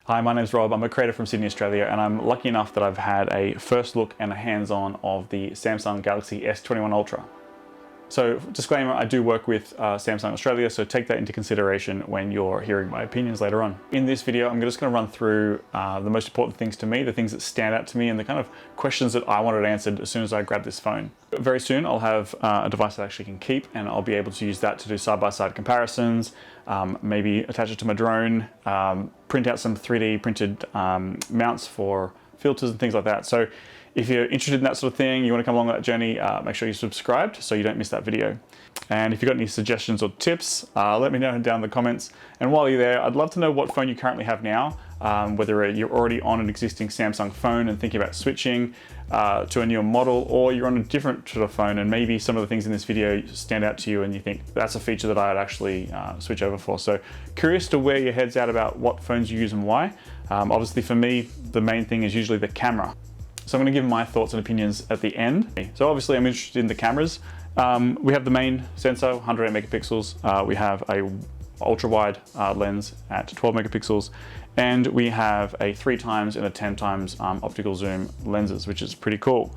Hi, my name's Rob. I'm a creator from Sydney, Australia, and I'm lucky enough that I've had a first look and a hands-on of the Samsung Galaxy S21 Ultra. So, disclaimer, I do work with Samsung Australia, so take that into consideration when you're hearing my opinions later on. In this video, I'm just going to run through the most important things to me, the things that stand out to me, and the kind of questions that I wanted answered as soon as I grabbed this phone. Very soon, I'll have a device that I actually can keep, and I'll be able to use that to do side-by-side comparisons, maybe attach it to my drone, print out some 3D printed mounts for filters and things like that. So if you're interested in that sort of thing, you want to come along that journey, make sure you're subscribed so you don't miss that video. And if you've got any suggestions or tips, let me know down in the comments. And while you're there, I'd love to know what phone you currently have now, whether you're already on an existing Samsung phone and thinking about switching to a newer model, or you're on a different sort of phone and maybe some of the things in this video stand out to you and you think that's a feature that I'd actually switch over for. So curious to where your head's at about what phones you use and why. Obviously for me, the main thing is usually the camera. So I'm going to give my thoughts and opinions at the end. So obviously I'm interested in the cameras. We have the main sensor, 108 megapixels. We have a ultra wide lens at 12 megapixels. And we have a 3x and a 10x optical zoom lenses, which is pretty cool.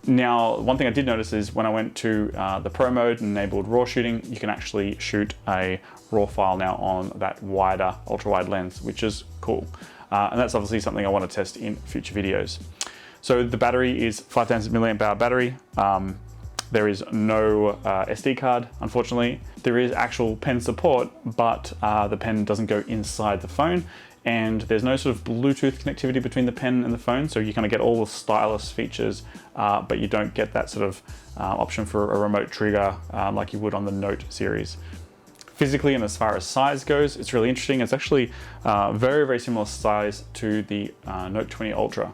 Now, one thing I did notice is when I went to the Pro mode and enabled RAW shooting, you can actually shoot a RAW file now on that wider ultra wide lens, which is cool. And that's obviously something I want to test in future videos. So the battery is 5000 milliamp hour battery. There is no SD card, unfortunately. There is actual pen support, but the pen doesn't go inside the phone, and there's no sort of Bluetooth connectivity between the pen and the phone, so you kind of get all the stylus features, but you don't get that sort of option for a remote trigger like you would on the Note series. Physically and as far as size goes, it's really interesting. It's actually very, very similar size to the Note 20 Ultra.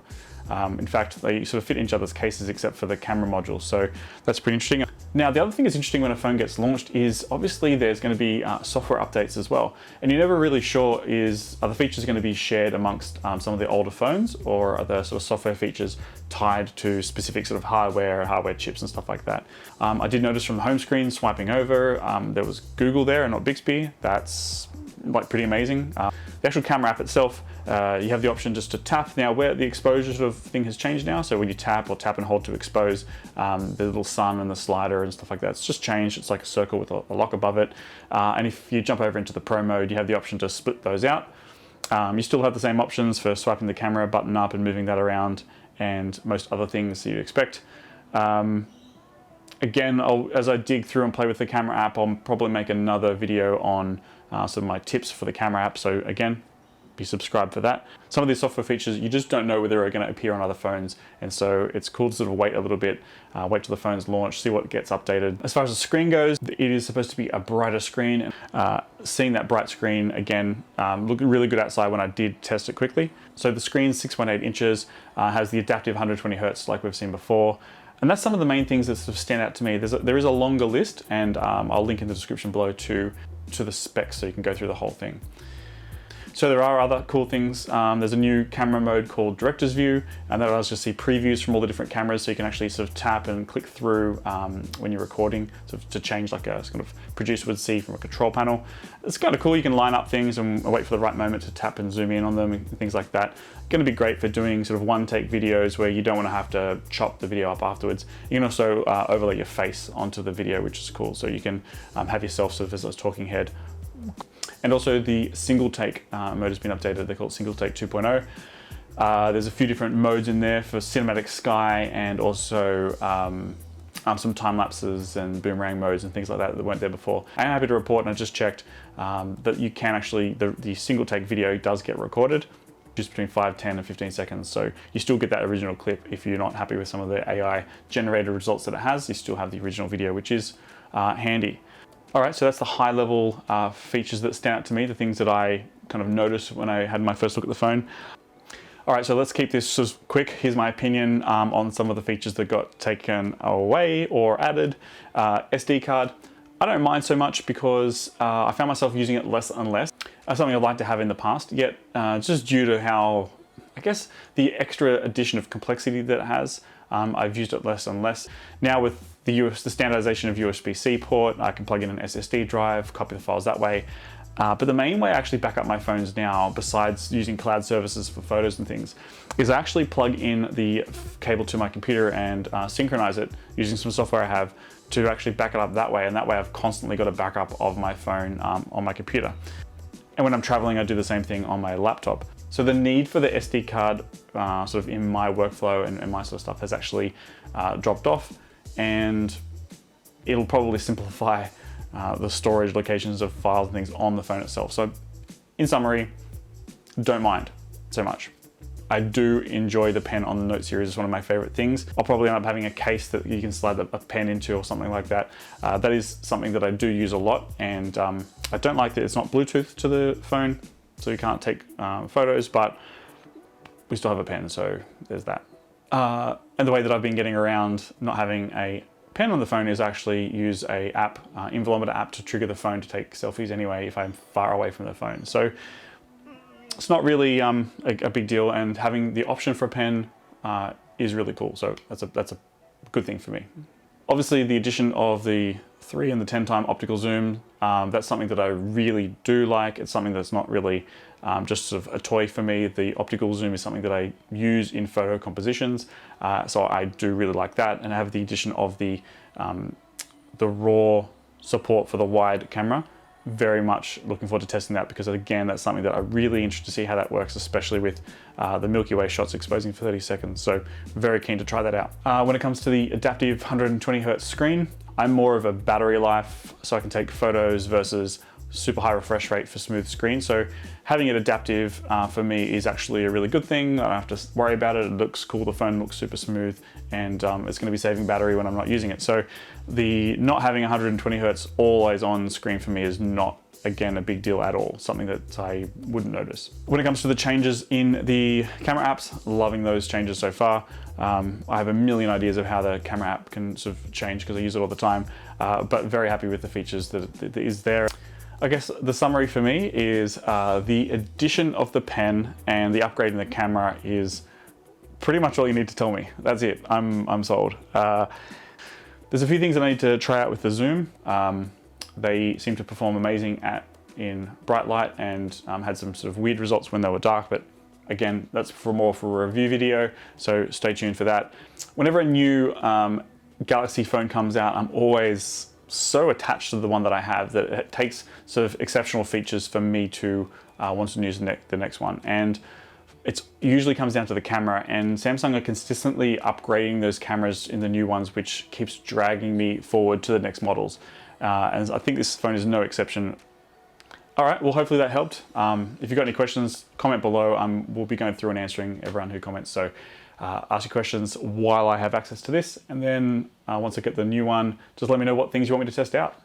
In fact, they sort of fit in each other's cases except for the camera module, so that's pretty interesting. Now, the other thing that's interesting when a phone gets launched is obviously there's going to be software updates as well, and you're never really sure are the features going to be shared amongst some of the older phones, or are the sort of software features tied to specific sort of hardware chips and stuff like that. I did notice from the home screen swiping over, there was Google there and not Bixby. That's like pretty amazing. The actual camera app itself, you have the option just to tap. Now, where the exposure sort of thing has changed now, so when you tap or tap and hold to expose, the little sun and the slider and stuff like that, it's just changed. It's like a circle with a lock above it. And if you jump over into the Pro mode, you have the option to split those out. You still have the same options for swiping the camera button up and moving that around, and most other things that you'd expect. Again, as I dig through and play with the camera app, I'll probably make another video on some of my tips for the camera app. So again, be subscribed for that. Some of these software features, you just don't know whether they're going to appear on other phones. And so it's cool to sort of wait a little bit, wait till the phone's launched, see what gets updated. As far as the screen goes, it is supposed to be a brighter screen. Seeing that bright screen again, looked really good outside when I did test it quickly. So the screen's 6.8 inches, has the adaptive 120 Hertz like we've seen before. And that's some of the main things that sort of stand out to me. There is a longer list, and I'll link in the description below to the specs so you can go through the whole thing. So there are other cool things. There's a new camera mode called Director's View, and that allows you to see previews from all the different cameras, so you can actually sort of tap and click through when you're recording, sort of to change like a sort of producer would see from a control panel. It's kind of cool. You can line up things and wait for the right moment to tap and zoom in on them and things like that. Going to be great for doing sort of one-take videos where you don't want to have to chop the video up afterwards. You can also overlay your face onto the video, which is cool. So you can have yourself sort of as a talking head. And also the single take mode has been updated. They call it single take 2.0. There's a few different modes in there for cinematic sky, and also some time lapses and boomerang modes and things like that weren't there before. I'm happy to report, and I just checked that you can actually, the single take video does get recorded just between 5, 10 and 15 seconds. So you still get that original clip. If you're not happy with some of the AI generated results that it has, you still have the original video, which is handy. All right, so that's the high level features that stand out to me, the things that I kind of noticed when I had my first look at the phone. All right, so let's keep this sort of quick. Here's my opinion on some of the features that got taken away or added. SD card, I don't mind so much because I found myself using it less and less. That's something I'd like to have in the past, yet just due to how, I guess, the extra addition of complexity that it has, I've used it less and less. Now with the standardization of USB-C port, I can plug in an SSD drive, copy the files that way. But the main way I actually back up my phones now, besides using cloud services for photos and things, is I actually plug in the cable to my computer and synchronize it using some software I have to actually back it up that way. And that way I've constantly got a backup of my phone on my computer. And when I'm traveling, I do the same thing on my laptop. So the need for the SD card sort of in my workflow and my sort of stuff has actually dropped off, and it'll probably simplify the storage locations of files and things on the phone itself. So in summary, don't mind so much. I do enjoy the pen on the Note series. It's one of my favorite things. I'll probably end up having a case that you can slide a pen into or something like that. That is something that I do use a lot, and I don't like that it's not Bluetooth to the phone, so you can't take photos, but we still have a pen, so there's that. And the way that I've been getting around not having a pen on the phone is actually use a app, Invelometer app, to trigger the phone to take selfies anyway if I'm far away from the phone. So it's not really a big deal, and having the option for a pen is really cool. So that's a good thing for me. Obviously, the addition of the 3 and the 10 time optical zoom, that's something that I really do like. It's something that's not really just sort of a toy for me. The optical zoom is something that I use in photo compositions, so I do really like that. And I have the addition of the RAW support for the wide camera. Very much looking forward to testing that, because again, that's something that I'm really interested to see how that works, especially with the Milky Way shots exposing for 30 seconds. So very keen to try that out. When it comes to the adaptive 120 Hz screen, I'm more of a battery life, so I can take photos versus super high refresh rate for smooth screen. So having it adaptive for me is actually a really good thing. I don't have to worry about it. It looks cool. The phone looks super smooth, and it's going to be saving battery when I'm not using it. So the not having 120 Hz always on screen for me is not, again, a big deal at all. Something that I wouldn't notice. When it comes to the changes in the camera apps, loving those changes so far. I have a million ideas of how the camera app can sort of change because I use it all the time, but very happy with the features that is there. I guess the summary for me is the addition of the pen and the upgrade in the camera is pretty much all you need to tell me. That's it. I'm sold. There's a few things that I need to try out with the zoom. They seem to perform amazing in bright light, and had some sort of weird results when they were dark, but again, that's more for a review video, so stay tuned for that. Whenever a new Galaxy phone comes out, I'm always so attached to the one that I have that it takes sort of exceptional features for me to want to use the next one. And it usually comes down to the camera, and Samsung are consistently upgrading those cameras in the new ones, which keeps dragging me forward to the next models. And I think this phone is no exception. All right, well, hopefully that helped. If you've got any questions, comment below. We'll be going through and answering everyone who comments. So ask your questions while I have access to this. And then once I get the new one, just let me know what things you want me to test out.